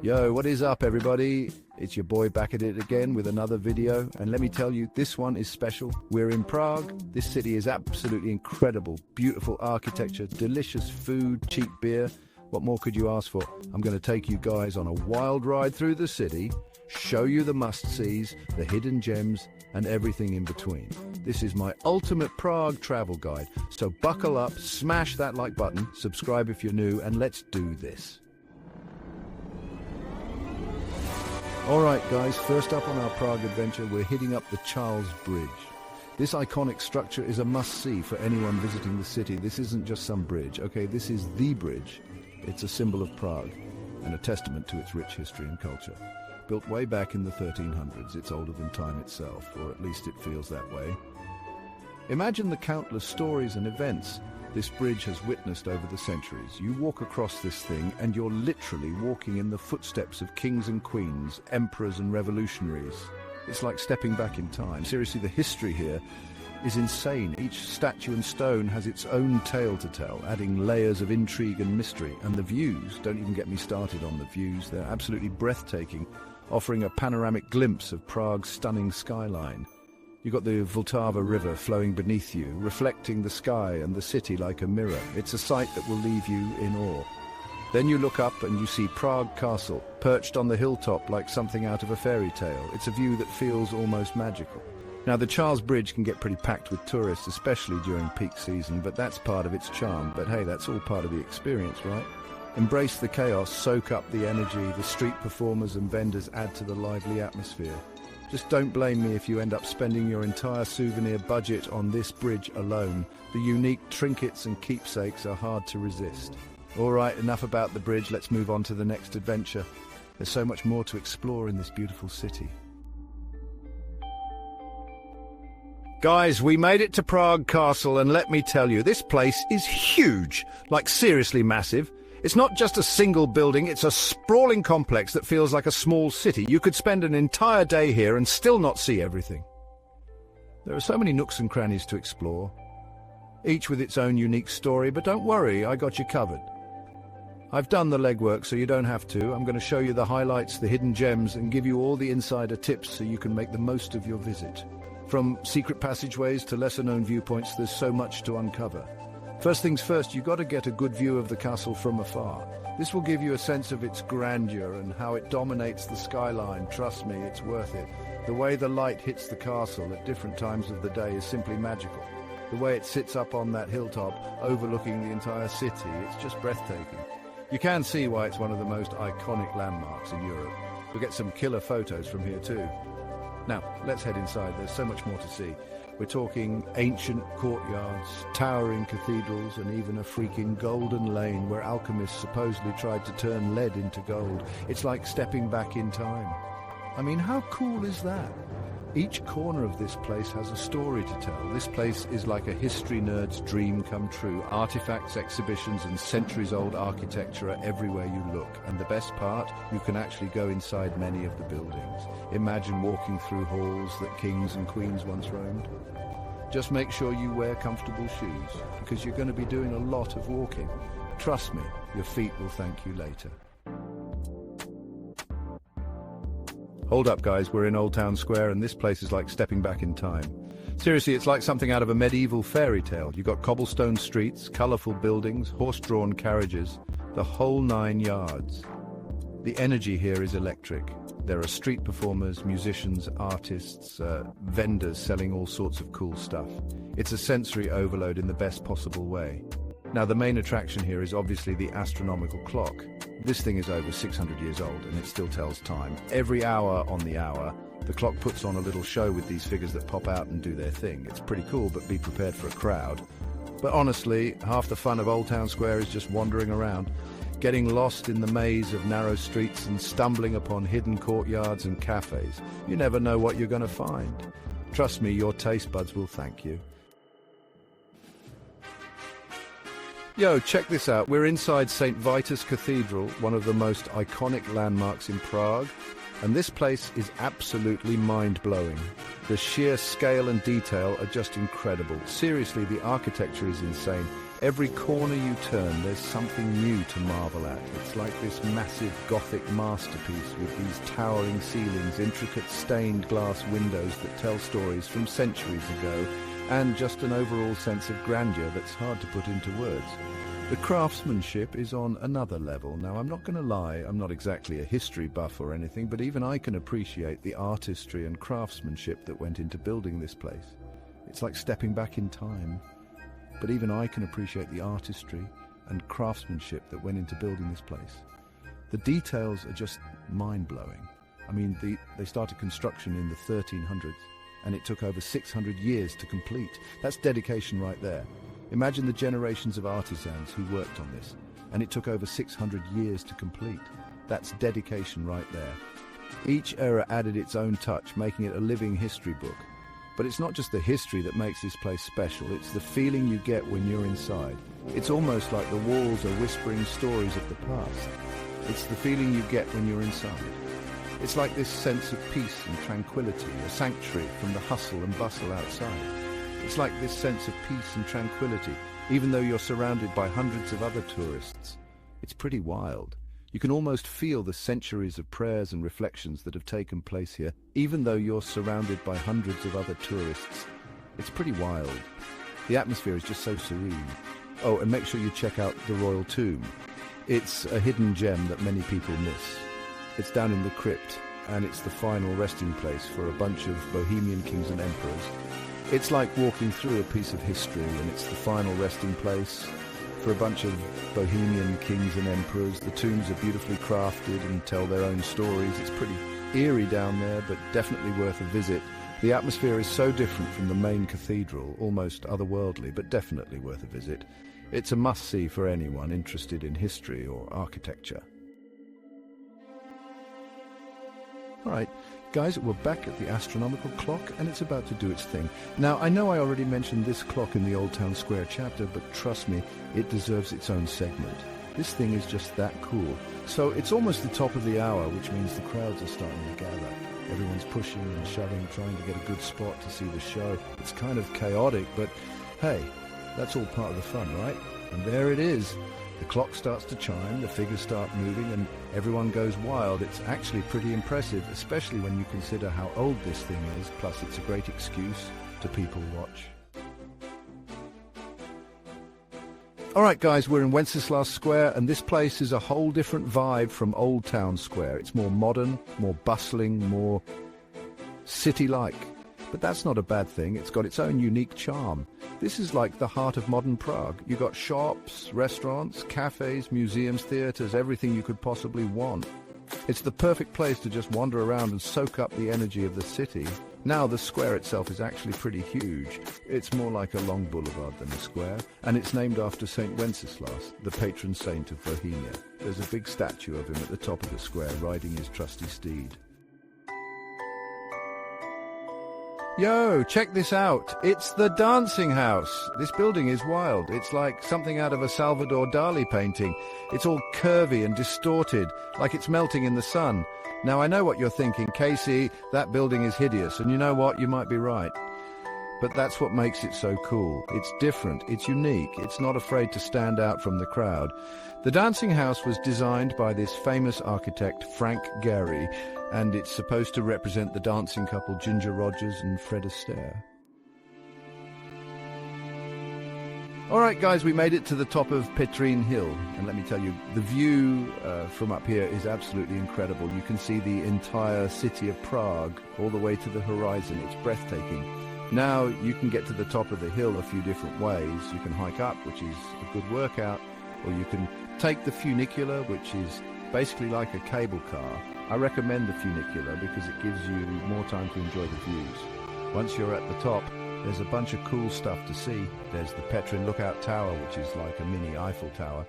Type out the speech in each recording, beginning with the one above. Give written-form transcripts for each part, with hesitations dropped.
Yo, what is up, everybody? It's your boy back at it again with another video, and let me tell you, this one is special. We're in Prague. This city is absolutely incredible. Beautiful architecture, delicious food, cheap beer. What more could you ask for? I'm going to take you guys on a wild ride through the city, show you the must-sees, the hidden gems, and everything in between. This is my ultimate Prague travel guide, so buckle up, smash that like button, subscribe if you're new, and let's do this. Alright guys, first up on our Prague adventure, we're hitting up the Charles Bridge. This iconic structure is a must-see for anyone visiting the city. This isn't just some bridge, okay, this is the bridge. It's a symbol of Prague, and a testament to its rich history and culture. Built way back in the 1300s, it's older than time itself, or at least it feels that way. Imagine the countless stories and events this bridge has witnessed over the centuries. You walk across this thing and you're literally walking in the footsteps of kings and queens, emperors and revolutionaries. It's like stepping back in time. Seriously, the history here is insane. Each statue and stone has its own tale to tell, adding layers of intrigue and mystery. And the views, don't even get me started on the views, they're absolutely breathtaking, offering a panoramic glimpse of Prague's stunning skyline. You've got the Vltava River flowing beneath you, reflecting the sky and the city like a mirror. It's a sight that will leave you in awe. Then you look up and you see Prague Castle, perched on the hilltop like something out of a fairy tale. It's a view that feels almost magical. Now, the Charles Bridge can get pretty packed with tourists, especially during peak season, but that's part of its charm. But hey, that's all part of the experience, right? Embrace the chaos, soak up the energy. The street performers and vendors add to the lively atmosphere. Just don't blame me if you end up spending your entire souvenir budget on this bridge alone. The unique trinkets and keepsakes are hard to resist. All right, enough about the bridge. Let's move on to the next adventure. There's so much more to explore in this beautiful city. Guys, we made it to Prague Castle, and let me tell you, this place is huge. Like, seriously massive. It's not just a single building, it's a sprawling complex that feels like a small city. You could spend an entire day here and still not see everything. There are so many nooks and crannies to explore, each with its own unique story, but don't worry, I got you covered. I've done the legwork, so you don't have to. I'm going to show you the highlights, the hidden gems, and give you all the insider tips so you can make the most of your visit. From secret passageways to lesser-known viewpoints, there's so much to uncover. First things first, you've got to get a good view of the castle from afar. This will give you a sense of its grandeur and how it dominates the skyline. Trust me, it's worth it. The way the light hits the castle at different times of the day is simply magical. The way it sits up on that hilltop, overlooking the entire city, it's just breathtaking. You can see why it's one of the most iconic landmarks in Europe. You'll get some killer photos from here too. Now, let's head inside. There's so much more to see. We're talking ancient courtyards, towering cathedrals, and even a freaking golden lane where alchemists supposedly tried to turn lead into gold. It's like stepping back in time. I mean, how cool is that? Each corner of this place has a story to tell. This place is like a history nerd's dream come true. Artifacts, exhibitions, and centuries-old architecture are everywhere you look. And the best part, you can actually go inside many of the buildings. Imagine walking through halls that kings and queens once roamed. Just make sure you wear comfortable shoes, because you're going to be doing a lot of walking. Trust me, your feet will thank you later. Hold up, guys, we're in Old Town Square, and this place is like stepping back in time. Seriously, it's like something out of a medieval fairy tale. You've got cobblestone streets, colourful buildings, horse-drawn carriages, the whole 9 yards. The energy here is electric. There are street performers, musicians, artists, vendors selling all sorts of cool stuff. It's a sensory overload in the best possible way. Now, the main attraction here is obviously the astronomical clock. This thing is over 600 years old and it still tells time. Every hour on the hour, the clock puts on a little show with these figures that pop out and do their thing. It's pretty cool, but be prepared for a crowd. But honestly, half the fun of Old Town Square is just wandering around, getting lost in the maze of narrow streets and stumbling upon hidden courtyards and cafes. You never know what you're going to find. Trust me, your taste buds will thank you. Yo, check this out. We're inside St. Vitus Cathedral, one of the most iconic landmarks in Prague. And this place is absolutely mind-blowing. The sheer scale and detail are just incredible. Seriously, the architecture is insane. Every corner you turn, there's something new to marvel at. It's like this massive Gothic masterpiece with these towering ceilings, intricate stained glass windows that tell stories from centuries ago, and just an overall sense of grandeur that's hard to put into words. The craftsmanship is on another level. Now, I'm not going to lie, I'm not exactly a history buff or anything, but even I can appreciate the artistry and craftsmanship that went into building this place. It's like stepping back in time. But even I can appreciate the artistry and craftsmanship that went into building this place. The details are just mind-blowing. I mean, they started construction in the 1300s, and it took over 600 years to complete. That's dedication right there. Imagine the generations of artisans who worked on this, and it took over 600 years to complete. That's dedication right there. Each era added its own touch, making it a living history book. But it's not just the history that makes this place special, it's the feeling you get when you're inside. It's almost like the walls are whispering stories of the past. It's the feeling you get when you're inside. It's like this sense of peace and tranquility, a sanctuary from the hustle and bustle outside. It's like this sense of peace and tranquility, even though you're surrounded by hundreds of other tourists. It's pretty wild. You can almost feel the centuries of prayers and reflections that have taken place here, even though you're surrounded by hundreds of other tourists. It's pretty wild. The atmosphere is just so serene. Oh, and make sure you check out the Royal Tomb. It's a hidden gem that many people miss. It's down in the crypt, and it's the final resting place for a bunch of Bohemian kings and emperors. It's like walking through a piece of history, and it's the final resting place for a bunch of Bohemian kings and emperors. The tombs are beautifully crafted and tell their own stories. It's pretty eerie down there, but definitely worth a visit. The atmosphere is so different from the main cathedral, almost otherworldly, but definitely worth a visit. It's a must-see for anyone interested in history or architecture. All right, guys, we're back at the astronomical clock, and it's about to do its thing. Now, I know I already mentioned this clock in the Old Town Square chapter, but trust me, it deserves its own segment. This thing is just that cool. So it's almost the top of the hour, which means the crowds are starting to gather. Everyone's pushing and shoving, trying to get a good spot to see the show. It's kind of chaotic, but hey, that's all part of the fun, right? And there it is. The clock starts to chime, the figures start moving, and everyone goes wild. It's actually pretty impressive, especially when you consider how old this thing is, plus it's a great excuse to people watch. All right, guys, we're in Wenceslas Square, and this place is a whole different vibe from Old Town Square. It's more modern, more bustling, more city-like. But that's not a bad thing. It's got its own unique charm. This is like the heart of modern Prague. You got shops, restaurants, cafes, museums, theaters, everything you could possibly want. It's the perfect place to just wander around and soak up the energy of the city. Now, the square itself is actually pretty huge. It's more like a long boulevard than a square, and it's named after St. Wenceslas, the patron saint of Bohemia. There's a big statue of him at the top of the square riding his trusty steed. Yo, check this out. It's the Dancing House. This building is wild. It's like something out of a Salvador Dali painting. It's all curvy and distorted, like it's melting in the sun. Now, I know what you're thinking, Casey, that building is hideous, and you know what, you might be right. But that's what makes it so cool. It's different, it's unique, it's not afraid to stand out from the crowd. The Dancing House was designed by this famous architect, Frank Gehry, and it's supposed to represent the dancing couple Ginger Rogers and Fred Astaire. All right, guys, we made it to the top of Petrin Hill, and let me tell you, the view from up here is absolutely incredible. You can see the entire city of Prague all the way to the horizon. It's breathtaking. Now, you can get to the top of the hill a few different ways. You can hike up, which is a good workout, or you can take the funicular, which is basically like a cable car. I recommend the funicular because it gives you more time to enjoy the views. Once you're at the top, there's a bunch of cool stuff to see. There's the Petrin Lookout Tower, which is like a mini Eiffel Tower.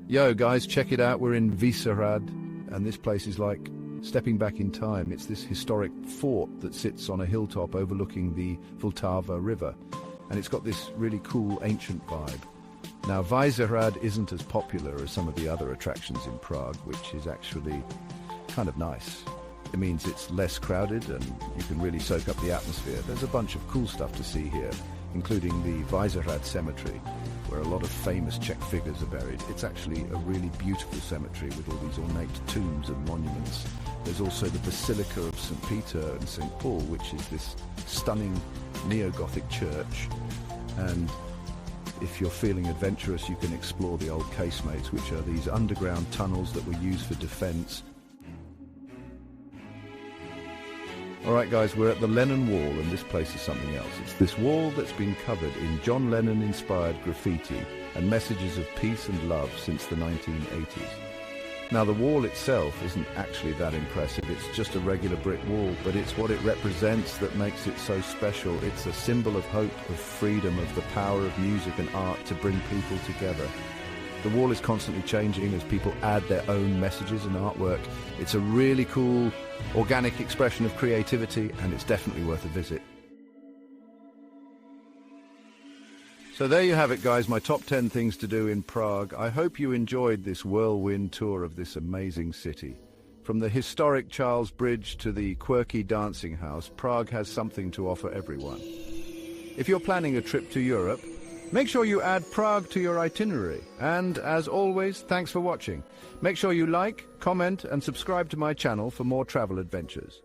Yo, guys, check it out. We're in Vyšehrad, and this place is like stepping back in time. It's this historic fort that sits on a hilltop overlooking the Vltava River, and it's got this really cool ancient vibe. Now, Vyšehrad isn't as popular as some of the other attractions in Prague, which is actually kind of nice. It means it's less crowded and you can really soak up the atmosphere. There's a bunch of cool stuff to see here, including the Vyšehrad Cemetery, where a lot of famous Czech figures are buried. It's actually a really beautiful cemetery with all these ornate tombs and monuments. There's also the Basilica of St. Peter and St. Paul, which is this stunning neo-Gothic church. And if you're feeling adventurous, you can explore the old casemates, which are these underground tunnels that were used for defense. Alright guys, we're at the Lennon Wall, and this place is something else. It's this wall that's been covered in John Lennon-inspired graffiti and messages of peace and love since the 1980s. Now, the wall itself isn't actually that impressive. It's just a regular brick wall, but it's what it represents that makes it so special. It's a symbol of hope, of freedom, of the power of music and art to bring people together. The wall is constantly changing as people add their own messages and artwork. It's a really cool, organic expression of creativity, and it's definitely worth a visit. So there you have it, guys, my top 10 things to do in Prague. I hope you enjoyed this whirlwind tour of this amazing city. From the historic Charles Bridge to the quirky dancing house, Prague has something to offer everyone. If you're planning a trip to Europe, make sure you add Prague to your itinerary. And as always, thanks for watching. Make sure you like, comment, and subscribe to my channel for more travel adventures.